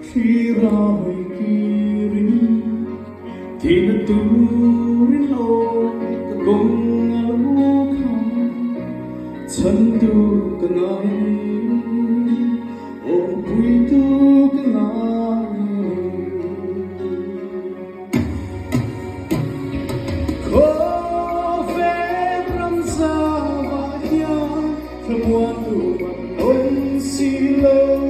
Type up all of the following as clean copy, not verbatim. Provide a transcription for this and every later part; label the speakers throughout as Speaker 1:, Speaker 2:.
Speaker 1: khi ra hồi kiri thì nó turin lo kung alukan chân tu kanai ong pui tu kanai ko ve ram sa va ya thmuan tu on si lo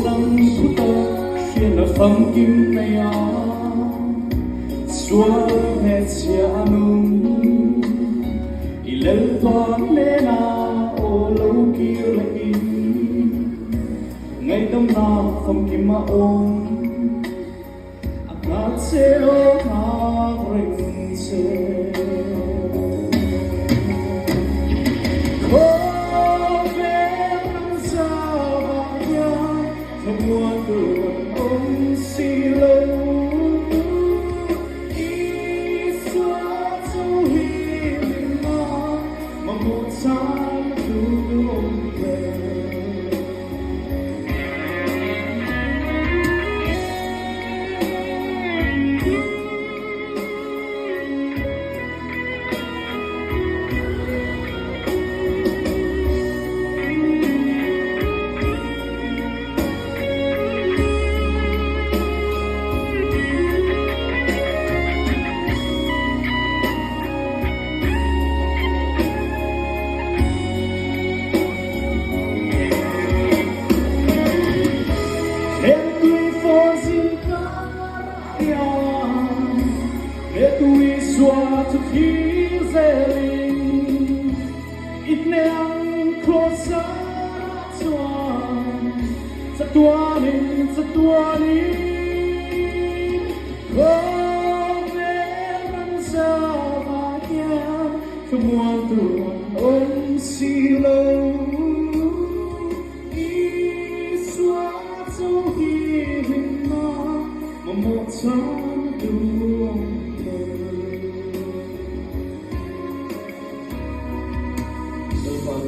Speaker 1: nắng puto khiến là phong kim mây xua hết chia nung ilel toan lena o lâu kia lại ngày đông na phong kim ma ôm ngát xeo na ring xe mua tuần ôm xì lâu ý xóa dấu hi mà một sáng luôn về xóa cho khi dễ linh ít nang khó xa tua đi có vẻ vẫn xa và kia không muốn tuần ôm xì lâu ý xóa dấu hi hình mà một tháng đường